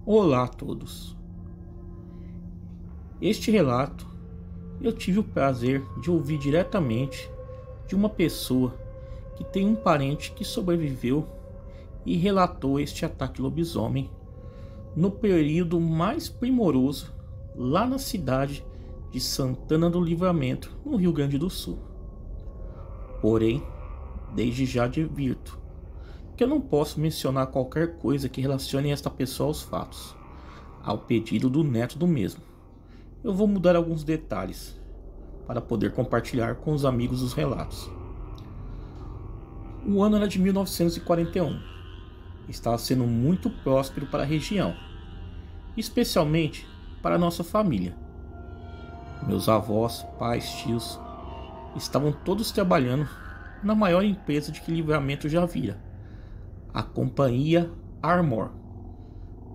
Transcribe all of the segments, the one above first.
Olá a todos. Este relato eu tive o prazer de ouvir diretamente de uma pessoa que tem um parente que sobreviveu e relatou este ataque lobisomem no período mais primoroso lá na cidade de Santana do Livramento, no Rio Grande do Sul. Porém, desde já advirto que eu não posso mencionar qualquer coisa que relacione esta pessoa aos fatos, ao pedido do neto do mesmo. Eu vou mudar alguns detalhes para poder compartilhar com os amigos os relatos. O ano era de 1941. Estava sendo muito próspero para a região, especialmente para a nossa família. Meus avós, pais, tios estavam todos trabalhando na maior empresa de que Livramento já vira, a Companhia Armor,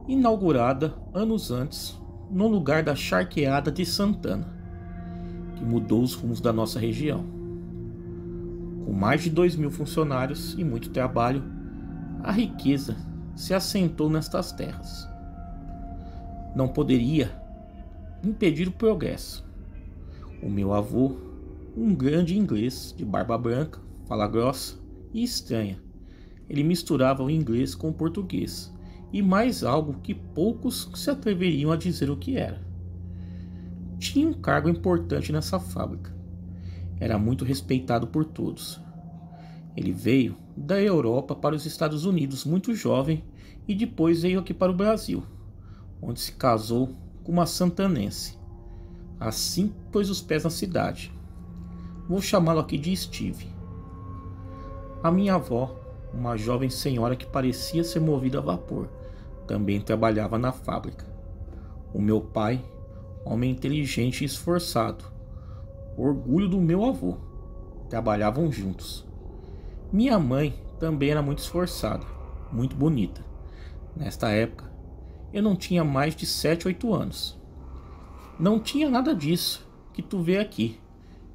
inaugurada anos antes no lugar da Charqueada de Santana, que mudou os rumos da nossa região. Com mais de 2.000 funcionários e muito trabalho, a riqueza se assentou nestas terras. Não poderia impedir o progresso. O meu avô, um grande inglês de barba branca, fala grossa e estranha, ele misturava o inglês com o português e mais algo que poucos se atreveriam a dizer o que era. Tinha um cargo importante nessa fábrica. Era muito respeitado por todos. Ele veio da Europa para os Estados Unidos muito jovem e depois veio aqui para o Brasil, onde se casou com uma santanense. Assim pôs os pés na cidade. Vou chamá-lo aqui de Steve. A minha avó, uma jovem senhora que parecia ser movida a vapor, também trabalhava na fábrica. O meu pai, homem inteligente e esforçado, orgulho do meu avô, trabalhavam juntos. Minha mãe também era muito esforçada, muito bonita. Nesta época, eu não tinha mais de 7, 8 anos. Não tinha nada disso que tu vê aqui,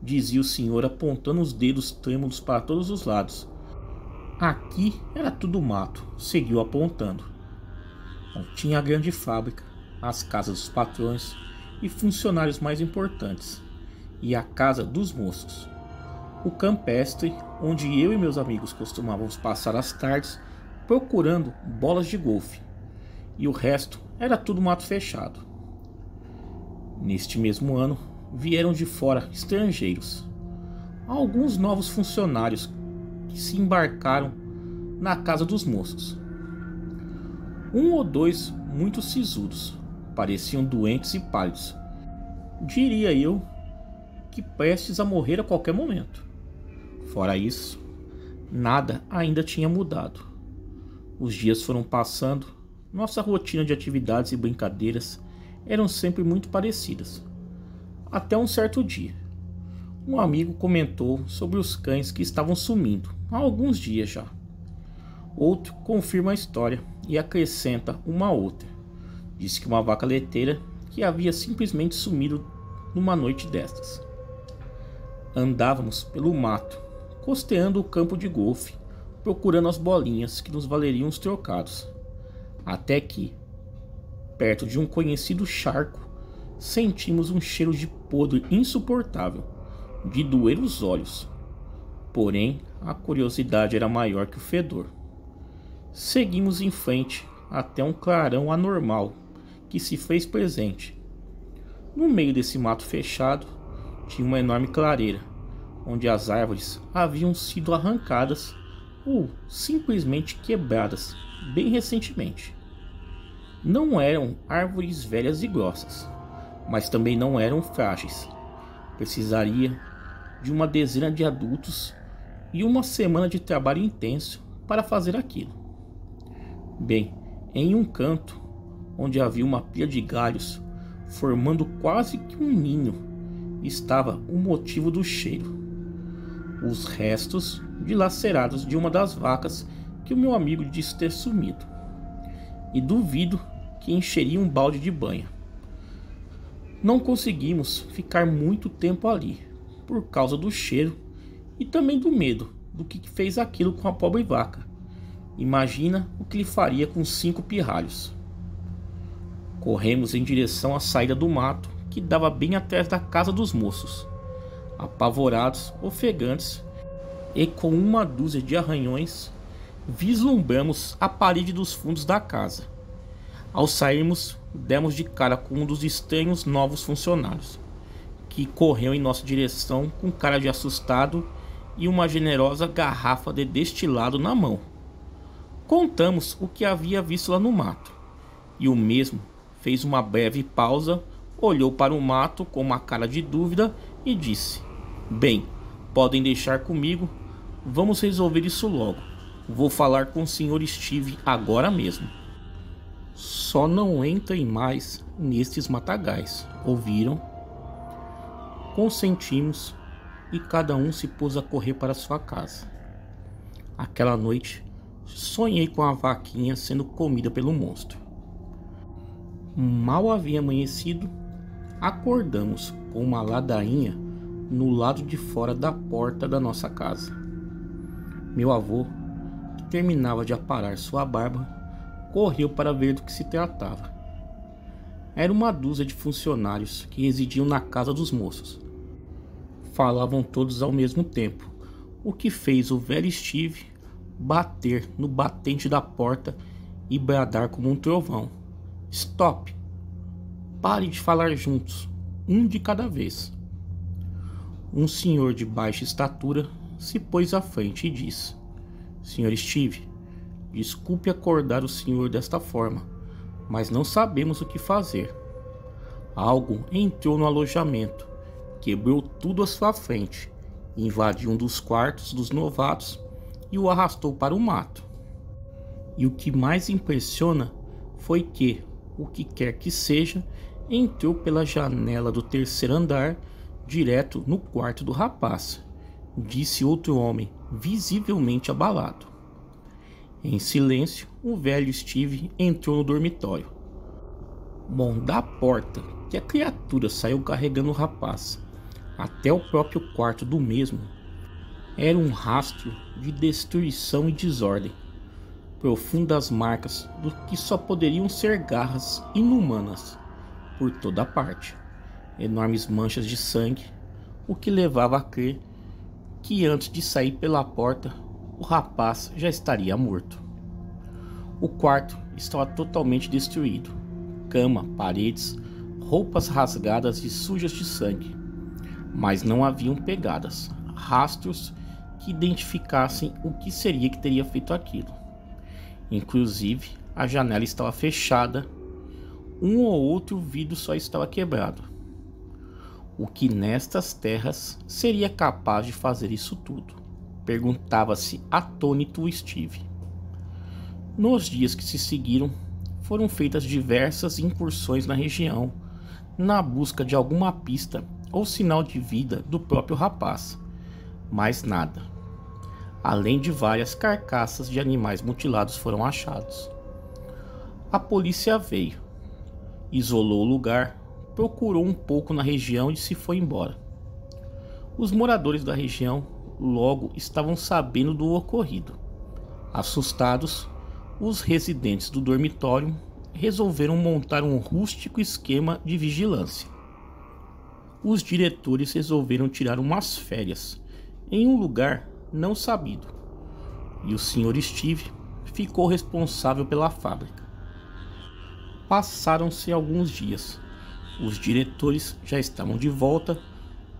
dizia o senhor apontando os dedos trêmulos para todos os lados. Aqui era tudo mato, seguiu apontando. Não tinha a grande fábrica, as casas dos patrões e funcionários mais importantes, e a casa dos moços. O campestre, onde eu e meus amigos costumávamos passar as tardes procurando bolas de golfe, e o resto era tudo mato fechado. Neste mesmo ano, vieram de fora estrangeiros, alguns novos funcionários que se embarcaram na casa dos moços. Um ou dois muito sisudos, pareciam doentes e pálidos. Diria eu que prestes a morrer a qualquer momento. Fora isso, nada ainda tinha mudado. Os dias foram passando, nossa rotina de atividades e brincadeiras eram sempre muito parecidas. Até um certo dia, um amigo comentou sobre os cães que estavam sumindo há alguns dias já. Outro confirma a história e acrescenta uma outra. Disse que uma vaca leiteira que havia simplesmente sumido numa noite destas. Andávamos pelo mato, costeando o campo de golfe, procurando as bolinhas que nos valeriam os trocados. Até que, perto de um conhecido charco, sentimos um cheiro de podre insuportável, de doer os olhos. Porém, a curiosidade era maior que o fedor. Seguimos em frente até um clarão anormal que se fez presente. No meio desse mato fechado, tinha uma enorme clareira, onde as árvores haviam sido arrancadas ou simplesmente quebradas bem recentemente. Não eram árvores velhas e grossas, mas também não eram frágeis. Precisaria de uma dezena de adultos e uma semana de trabalho intenso para fazer aquilo. Bem, em um canto, onde havia uma pilha de galhos, formando quase que um ninho, estava o motivo do cheiro. Os restos dilacerados de uma das vacas que o meu amigo disse ter sumido. E duvido que encheria um balde de banha. Não conseguimos ficar muito tempo ali, por causa do cheiro e também do medo do que fez aquilo com a pobre vaca. Imagina o que ele faria com 5 pirralhos. Corremos em direção à saída do mato, que dava bem atrás da casa dos moços. Apavorados, ofegantes e com uma dúzia de arranhões, vislumbramos a parede dos fundos da casa. Ao sairmos, demos de cara com um dos estranhos novos funcionários, que correu em nossa direção com cara de assustado e uma generosa garrafa de destilado na mão. Contamos o que havia visto lá no mato, e o mesmo fez uma breve pausa, olhou para o mato com uma cara de dúvida e disse: "Bem, podem deixar comigo, vamos resolver isso logo. Vou falar com o Sr. Steve agora mesmo. Só não entrem mais nestes matagais, ouviram?" Consentimos e cada um se pôs a correr para sua casa. Aquela noite, sonhei com a vaquinha sendo comida pelo monstro. Mal havia amanhecido, acordamos com uma ladainha no lado de fora da porta da nossa casa. Meu avô, que terminava de aparar sua barba, correu para ver do que se tratava. Era uma dúzia de funcionários que residiam na casa dos moços. Falavam todos ao mesmo tempo, o que fez o velho Steve bater no batente da porta e bradar como um trovão: "Stop! Pare de falar juntos, um de cada vez." Um senhor de baixa estatura se pôs à frente e disse: "Sr. Steve, desculpe acordar o senhor desta forma, mas não sabemos o que fazer. Algo entrou no alojamento, quebrou tudo à sua frente, invadiu um dos quartos dos novatos e o arrastou para o mato. E o que mais impressiona foi que, o que quer que seja, entrou pela janela do 3º andar direto no quarto do rapaz", disse outro homem, visivelmente abalado. Em silêncio, o velho Steve entrou no dormitório. Bom, da porta que a criatura saiu carregando o rapaz até o próprio quarto do mesmo, era um rastro de destruição e desordem, profundas marcas do que só poderiam ser garras inumanas por toda parte, enormes manchas de sangue, o que levava a crer que antes de sair pela porta, o rapaz já estaria morto. O quarto estava totalmente destruído, cama, paredes, roupas rasgadas e sujas de sangue, mas não haviam pegadas, rastros que identificassem o que seria que teria feito aquilo. Inclusive, a janela estava fechada, um ou outro vidro só estava quebrado. O que nestas terras seria capaz de fazer isso tudo? Perguntava-se atônito o Steve. Nos dias que se seguiram, foram feitas diversas incursões na região, na busca de alguma pista ou sinal de vida do próprio rapaz, mas nada. Além de várias carcaças de animais mutilados foram achados. A polícia veio, isolou o lugar, procurou um pouco na região e se foi embora. Os moradores da região logo estavam sabendo do ocorrido. Assustados, os residentes do dormitório resolveram montar um rústico esquema de vigilância. Os diretores resolveram tirar umas férias em um lugar não sabido, e o Sr. Steve ficou responsável pela fábrica. Passaram-se alguns dias, os diretores já estavam de volta,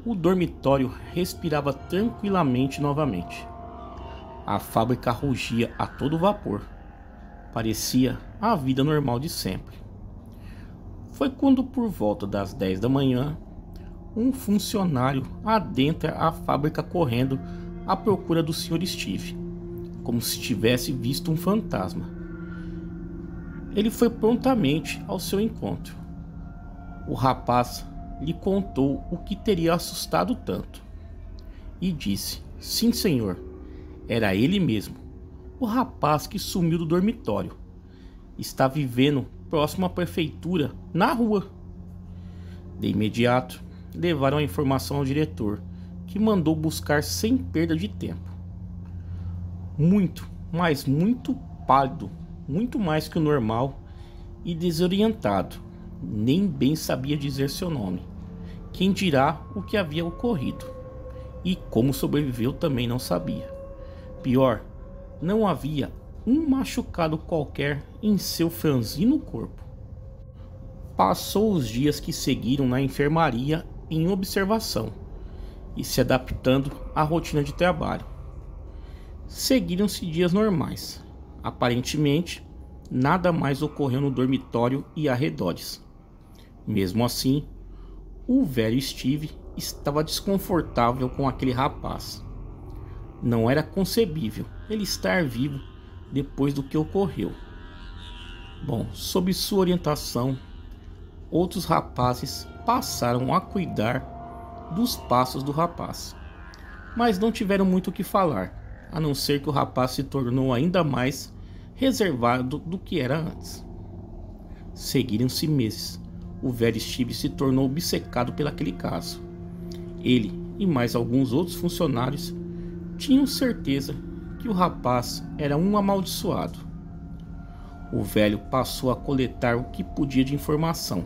o dormitório respirava tranquilamente novamente. A fábrica rugia a todo vapor, parecia a vida normal de sempre. Foi quando, por volta das 10 da manhã, um funcionário adentra a fábrica correndo à procura do Sr. Steve, como se tivesse visto um fantasma. Ele foi prontamente ao seu encontro. O rapaz lhe contou o que teria assustado tanto e disse: "Sim, senhor, era ele mesmo, o rapaz que sumiu do dormitório. Está vivendo próximo à prefeitura, na rua." De imediato, levaram a informação ao diretor, que mandou buscar sem perda de tempo. Muito, mas muito pálido, muito mais que o normal e desorientado, nem bem sabia dizer seu nome. Quem dirá o que havia ocorrido? E como sobreviveu também não sabia. Pior, não havia um machucado qualquer em seu franzino corpo. Passou os dias que seguiram na enfermaria em observação e se adaptando à rotina de trabalho. Seguiram-se dias normais. Aparentemente, nada mais ocorreu no dormitório e arredores. Mesmo assim, o velho Steve estava desconfortável com aquele rapaz. Não era concebível ele estar vivo depois do que ocorreu. Bom, sob sua orientação, outros rapazes passaram a cuidar dos passos do rapaz, mas não tiveram muito o que falar, a não ser que o rapaz se tornou ainda mais reservado do que era antes. Seguiram-se meses. O velho Steve se tornou obcecado pelaquele caso. Ele e mais alguns outros funcionários tinham certeza que o rapaz era um amaldiçoado. O velho passou a coletar o que podia de informação.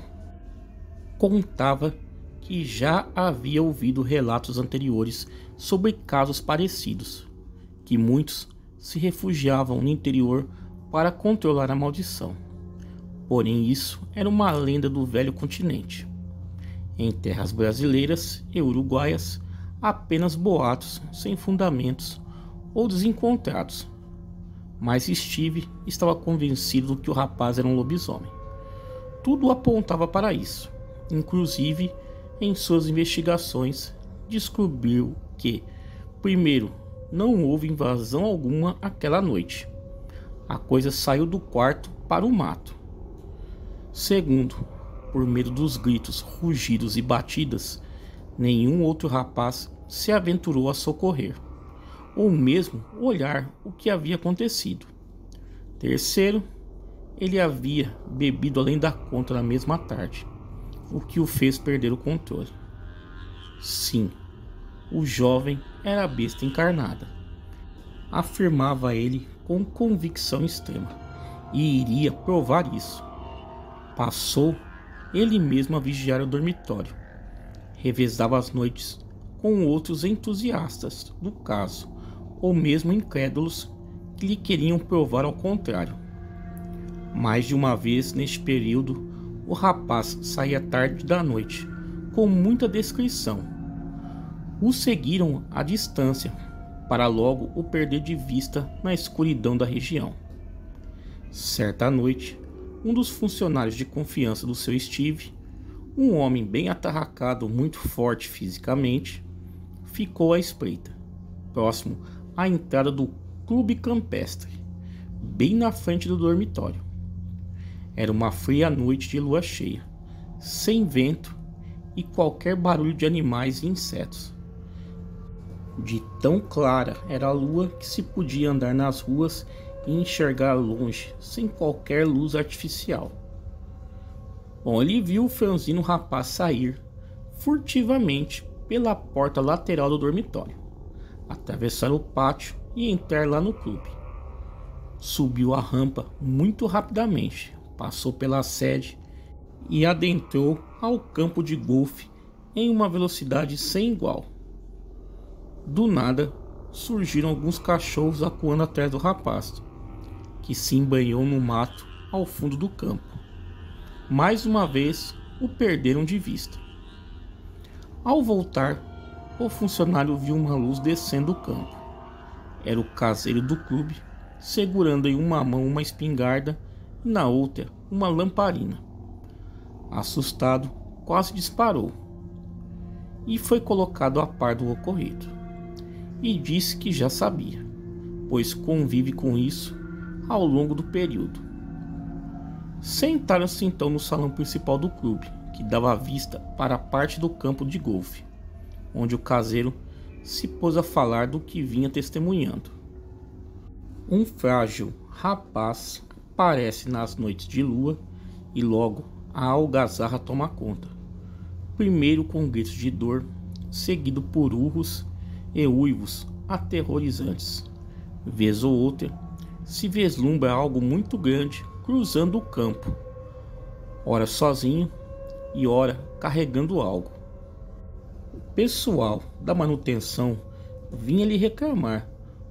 Contava que já havia ouvido relatos anteriores sobre casos parecidos, que muitos se refugiavam no interior para controlar a maldição. Porém, isso era uma lenda do velho continente. Em terras brasileiras e uruguaias, apenas boatos sem fundamentos ou desencontrados. Mas Steve estava convencido de que o rapaz era um lobisomem. Tudo apontava para isso. Inclusive, em suas investigações, descobriu que, primeiro, não houve invasão alguma aquela noite. A coisa saiu do quarto para o mato. Segundo, por medo dos gritos, rugidos e batidas, nenhum outro rapaz se aventurou a socorrer, ou mesmo olhar o que havia acontecido. Terceiro, ele havia bebido além da conta na mesma tarde, o que o fez perder o controle. Sim, o jovem era a besta encarnada, afirmava ele com convicção extrema, e iria provar isso. Passou ele mesmo a vigiar o dormitório. Revezava as noites com outros entusiastas do caso, ou mesmo incrédulos que lhe queriam provar ao contrário. Mais de uma vez neste período, o rapaz saía tarde da noite, com muita descrição. O seguiram à distância, para logo o perder de vista na escuridão da região. Certa noite, um dos funcionários de confiança do seu Steve, um homem bem atarracado, muito forte fisicamente, ficou à espreita, próximo à entrada do clube campestre, bem na frente do dormitório. Era uma fria noite de lua cheia, sem vento e qualquer barulho de animais e insetos. De tão clara era a lua que se podia andar nas ruas e enxergar longe, sem qualquer luz artificial. Bom, ele viu o franzino rapaz sair furtivamente pela porta lateral do dormitório, atravessar o pátio e entrar lá no clube. Subiu a rampa muito rapidamente, passou pela sede e adentrou ao campo de golfe em uma velocidade sem igual. Do nada, surgiram alguns cachorros acuando atrás do rapaz, que se embanhou no mato ao fundo do campo. Mais uma vez, o perderam de vista. Ao voltar, o funcionário viu uma luz descendo do campo. Era o caseiro do clube, segurando em uma mão uma espingarda e na outra uma lamparina. Assustado, quase disparou e foi colocado a par do ocorrido. E disse que já sabia, pois convive com isso ao longo do período. Sentaram-se então no salão principal do clube, que dava vista para a parte do campo de golfe, onde o caseiro se pôs a falar do que vinha testemunhando. Um frágil rapaz aparece nas noites de lua e logo a algazarra toma conta. primeiro com gritos de dor, seguido por urros e uivos aterrorizantes. Vez ou outra, se vislumbra algo muito grande cruzando o campo, ora sozinho e ora carregando algo. O pessoal da manutenção vinha lhe reclamar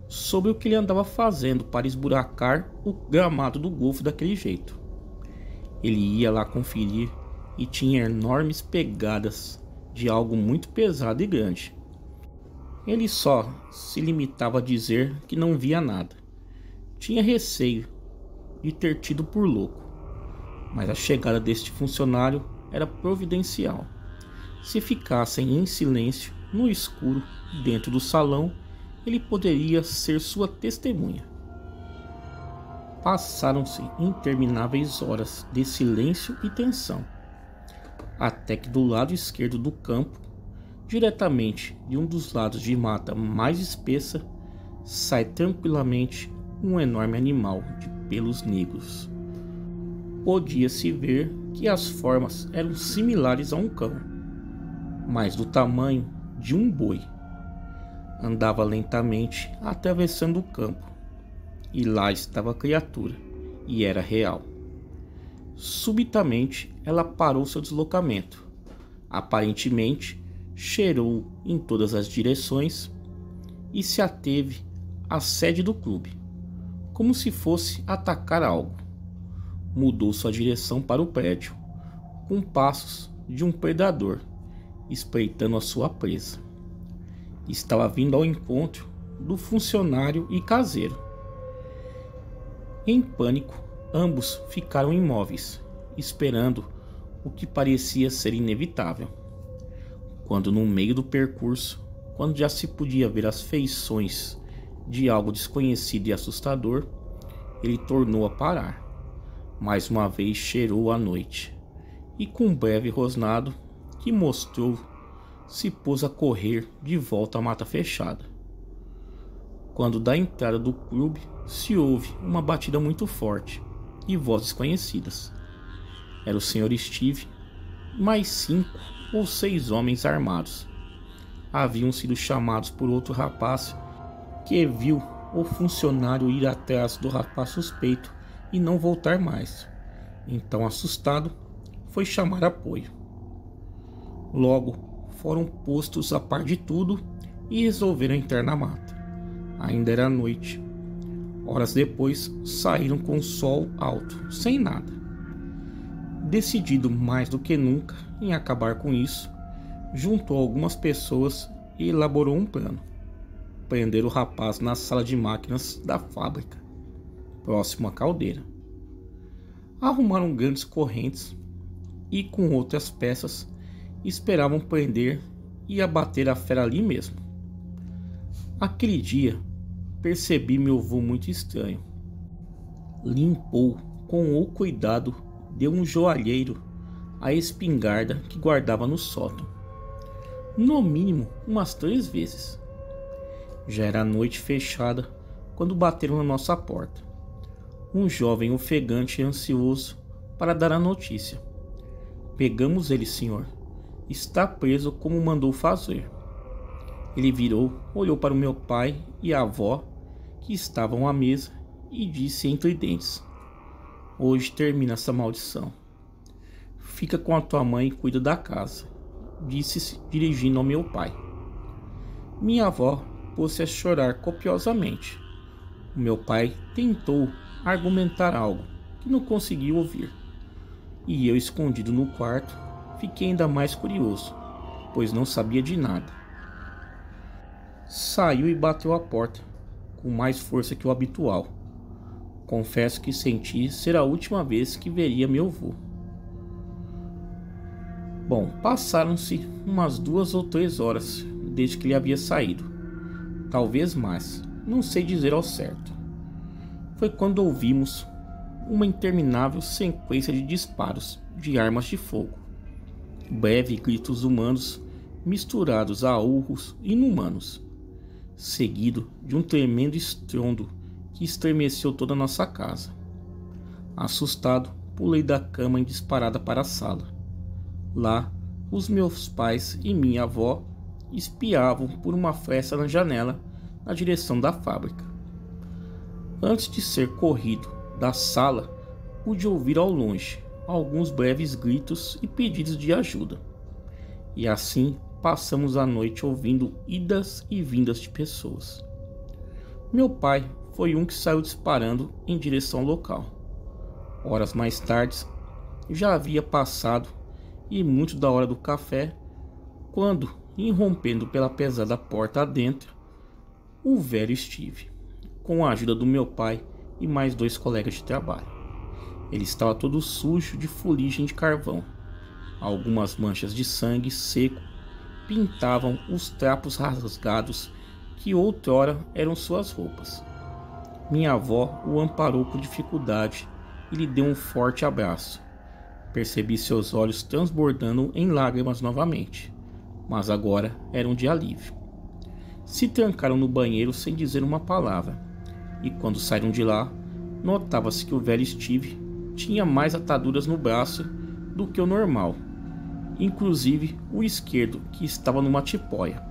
sobre o que ele andava fazendo para esburacar o gramado do golfe daquele jeito. Ele ia lá conferir e tinha enormes pegadas de algo muito pesado e grande. Ele só se limitava a dizer que não via nada. Tinha receio de ter tido por louco, mas a chegada deste funcionário era providencial. Se ficassem em silêncio, no escuro, dentro do salão, ele poderia ser sua testemunha. Passaram-se intermináveis horas de silêncio e tensão, até que do lado esquerdo do campo, diretamente de um dos lados de mata mais espessa, sai tranquilamente um enorme animal de pelos negros. Podia-se ver que as formas eram similares a um cão, mas do tamanho de um boi. Andava lentamente atravessando o campo, e lá estava a criatura, e era real. Subitamente ela parou seu deslocamento. Aparentemente cheirou em todas as direções e se ateve à sede do clube, como se fosse atacar algo. Mudou sua direção para o prédio, com passos de um predador, espreitando a sua presa. Estava vindo ao encontro do funcionário e caseiro. Em pânico, ambos ficaram imóveis, esperando o que parecia ser inevitável. Quando no meio do percurso, quando já se podia ver as feições de algo desconhecido e assustador, ele tornou a parar. Mais uma vez cheirou a noite, e com um breve rosnado que mostrou, se pôs a correr de volta à mata fechada. Quando da entrada do clube se ouve uma batida muito forte e vozes conhecidas. Era o Sr. Steve, mais 5 ou 6 homens armados. Haviam sido chamados por outro rapaz que viu o funcionário ir atrás do rapaz suspeito e não voltar mais. Então, assustado, foi chamar apoio. Logo, foram postos a par de tudo e resolveram entrar na mata. Ainda era noite. Horas depois, saíram com o sol alto, sem nada. Decidido mais do que nunca em acabar com isso, juntou algumas pessoas e elaborou um plano. Prender o rapaz na sala de máquinas da fábrica, próximo à caldeira. Arrumaram grandes correntes e, com outras peças, esperavam prender e abater a fera ali mesmo. Aquele dia, percebi meu avô muito estranho. Limpou com o cuidado de um joalheiro a espingarda que guardava no sótão, no mínimo umas 3 vezes. Já era noite fechada quando bateram na nossa porta. Um jovem ofegante e ansioso para dar a notícia. Pegamos ele, senhor. Está preso como mandou fazer. Ele virou, olhou para o meu pai e a avó, que estavam à mesa, e disse entre dentes: hoje termina essa maldição. Fica com a tua mãe e cuida da casa, disse-se dirigindo ao meu pai. Minha avó pôs-se a chorar copiosamente. O meu pai tentou argumentar algo que não conseguiu ouvir. E eu, escondido no quarto, fiquei ainda mais curioso, pois não sabia de nada. Saiu e bateu a porta, com mais força que o habitual. Confesso que senti ser a última vez que veria meu avô. Bom, passaram-se umas 2 ou 3 horas desde que ele havia saído. Talvez mais, não sei dizer ao certo. Foi quando ouvimos uma interminável sequência de disparos de armas de fogo. Breves gritos humanos misturados a urros inumanos, seguido de um tremendo estrondo que estremeceu toda a nossa casa. Assustado, pulei da cama em disparada para a sala. Lá, os meus pais e minha avó espiavam por uma fresta na janela na direção da fábrica. Antes de ser corrido da sala, pude ouvir ao longe alguns breves gritos e pedidos de ajuda. E assim passamos a noite ouvindo idas e vindas de pessoas. Meu pai foi um que saiu disparando em direção ao local. Horas mais tarde, já havia passado e muito da hora do café, quando, irrompendo pela pesada porta adentro, o velho Steve, com a ajuda do meu pai e mais 2 colegas de trabalho. Ele estava todo sujo de fuligem de carvão. Algumas manchas de sangue seco pintavam os trapos rasgados que outrora eram suas roupas. Minha avó o amparou com dificuldade e lhe deu um forte abraço. Percebi seus olhos transbordando em lágrimas novamente, mas agora eram de alívio. Se trancaram no banheiro sem dizer uma palavra, e quando saíram de lá, notava-se que o velho Steve tinha mais ataduras no braço do que o normal, inclusive o esquerdo, que estava numa tipóia,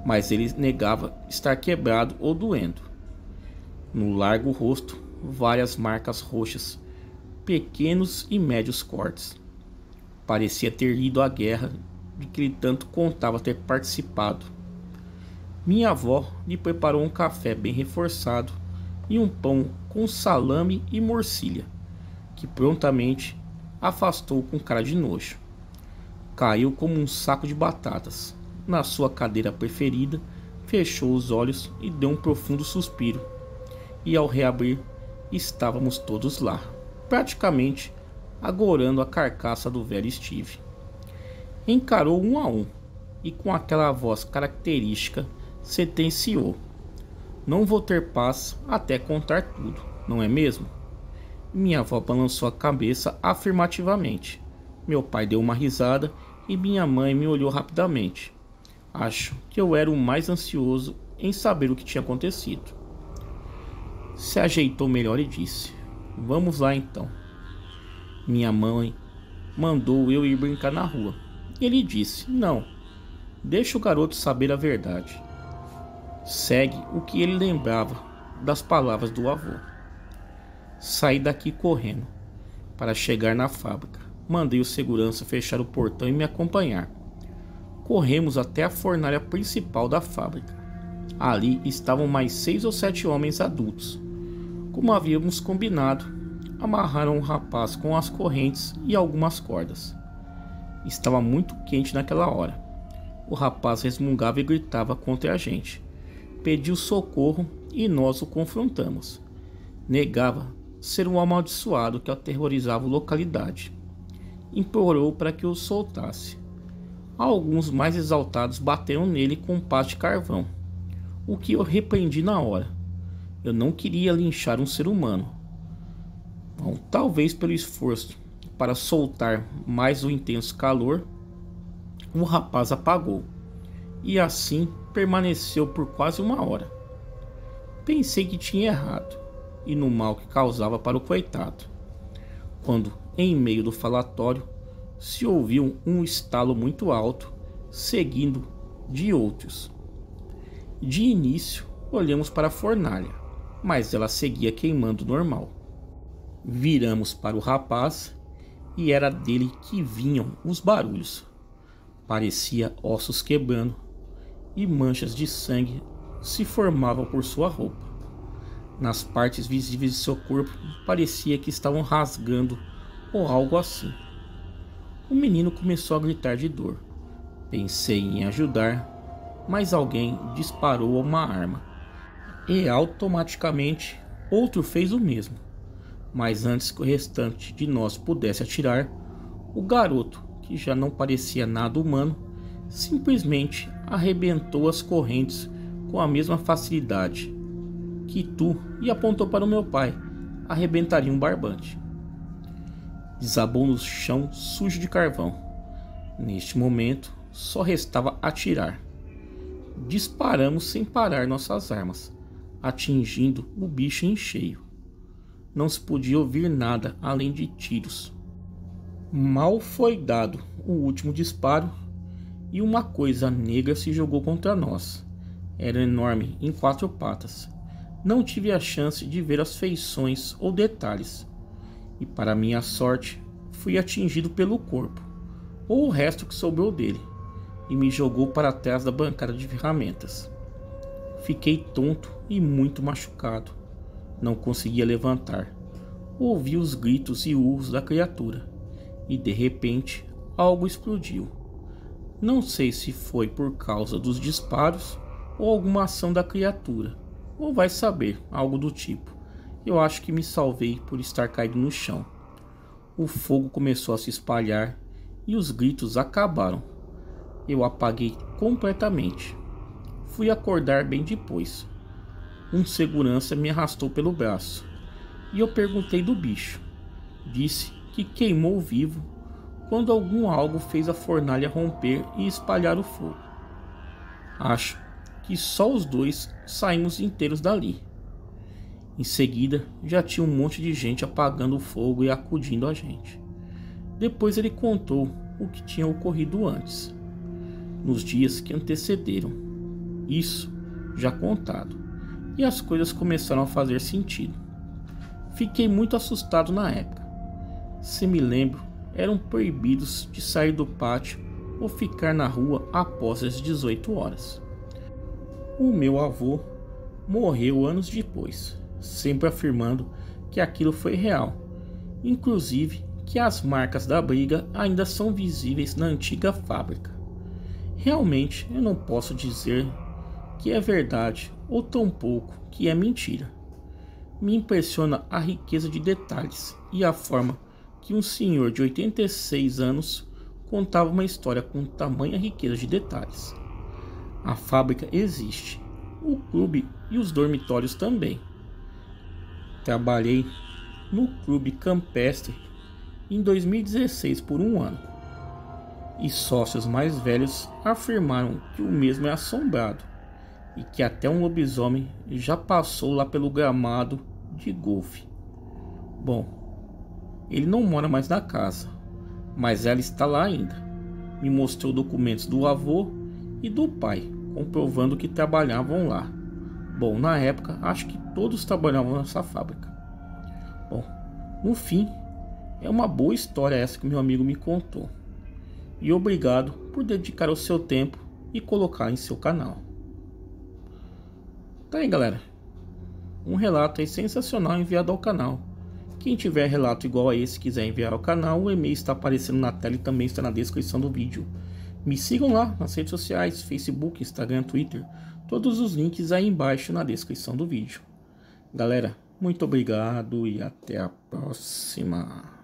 mas ele negava estar quebrado ou doendo. No largo rosto, várias marcas roxas, pequenos e médios cortes. Parecia ter ido à guerra de que ele tanto contava ter participado. Minha avó lhe preparou um café bem reforçado e um pão com salame e morcilha, que prontamente afastou com cara de nojo. Caiu como um saco de batatas na sua cadeira preferida, fechou os olhos e deu um profundo suspiro. E ao reabrir, estávamos todos lá, praticamente agorando a carcaça do velho Steve. Encarou um a um e com aquela voz característica sentenciou: "Não vou ter paz até contar tudo, não é mesmo?" Minha avó balançou a cabeça afirmativamente. Meu pai deu uma risada e minha mãe me olhou rapidamente. Acho que eu era o mais ansioso em saber o que tinha acontecido. Se ajeitou melhor e disse: "Vamos lá então." Minha mãe mandou eu ir brincar na rua. Ele disse: "Não, deixa o garoto saber a verdade." Segue o que ele lembrava das palavras do avô. Saí daqui correndo para chegar na fábrica. Mandei o segurança fechar o portão e me acompanhar. Corremos até a fornalha principal da fábrica. Ali estavam mais 6 ou 7 homens adultos. Como havíamos combinado, amarraram o rapaz com as correntes e algumas cordas. Estava muito quente naquela hora. O rapaz resmungava e gritava contra a gente. Pediu socorro e nós o confrontamos. Negava ser um amaldiçoado que aterrorizava a localidade. Implorou para que o soltasse. Alguns mais exaltados bateram nele com um pasto de carvão, o que eu repreendi na hora. Eu não queria linchar um ser humano. Bom, talvez pelo esforço para soltar mais o intenso calor, o rapaz apagou, e assim permaneceu por quase 1 hora. Pensei que tinha errado, e no mal que causava para o coitado, quando, em meio do falatório, se ouviu um estalo muito alto, seguindo de outros. De início, olhamos para a fornalha, mas ela seguia queimando normal. Viramos para o rapaz e era dele que vinham os barulhos. Parecia ossos quebrando e manchas de sangue se formavam por sua roupa. Nas partes visíveis de seu corpo parecia que estavam rasgando ou algo assim. O menino começou a gritar de dor. Pensei em ajudar, mas alguém disparou uma arma e automaticamente outro fez o mesmo. Mas antes que o restante de nós pudesse atirar, o garoto, que já não parecia nada humano, simplesmente arrebentou as correntes com a mesma facilidade que tu, e apontou para o meu pai, arrebentaria um barbante. Desabou no chão sujo de carvão. Neste momento, só restava atirar. Disparamos sem parar nossas armas, atingindo o bicho em cheio. Não se podia ouvir nada além de tiros. Mal foi dado o último disparo e uma coisa negra se jogou contra nós. Era enorme, em 4 patas. Não tive a chance de ver as feições ou detalhes, e para minha sorte, fui atingido pelo corpo, ou o resto que sobrou dele, e me jogou para trás da bancada de ferramentas. Fiquei tonto e muito machucado. Não conseguia levantar. Ouvi os gritos e urros da criatura, e de repente algo explodiu. Não sei se foi por causa dos disparos ou alguma ação da criatura, ou vai saber, algo do tipo. Eu acho que me salvei por estar caído no chão. O fogo começou a se espalhar e os gritos acabaram. Eu apaguei completamente. Fui acordar bem depois. Um segurança me arrastou pelo braço e eu perguntei do bicho. Disse que queimou vivo quando algum algo fez a fornalha romper e espalhar o fogo. Acho que só os dois saímos inteiros dali. Em seguida, já tinha um monte de gente apagando o fogo e acudindo a gente. Depois ele contou o que tinha ocorrido antes, nos dias que antecederam. Isso já contado, e as coisas começaram a fazer sentido. Fiquei muito assustado na época. Se me lembro, eram proibidos de sair do pátio ou ficar na rua após as 18 horas. O meu avô morreu anos depois, sempre afirmando que aquilo foi real, inclusive que as marcas da briga ainda são visíveis na antiga fábrica. Realmente eu não posso dizer que é verdade ou tampouco que é mentira. Me impressiona a riqueza de detalhes e a forma que um senhor de 86 anos contava uma história com tamanha riqueza de detalhes. A fábrica existe, o clube e os dormitórios também. Trabalhei no clube campestre em 2016 por um ano, e sócios mais velhos afirmaram que o mesmo é assombrado e que até um lobisomem já passou lá pelo gramado de golfe. Bom, ele não mora mais na casa, mas ela está lá ainda. Me mostrou documentos do avô e do pai, comprovando que trabalhavam lá. Bom, na época, acho que todos trabalhavam nessa fábrica. Bom, no fim, é uma boa história essa que meu amigo me contou. E obrigado por dedicar o seu tempo e colocar em seu canal. Tá aí, galera. Um relato aí sensacional enviado ao canal. Quem tiver relato igual a esse e quiser enviar ao canal, o e-mail está aparecendo na tela e também está na descrição do vídeo. Me sigam lá nas redes sociais, Facebook, Instagram, Twitter. Todos os links aí embaixo na descrição do vídeo. Galera, muito obrigado e até a próxima.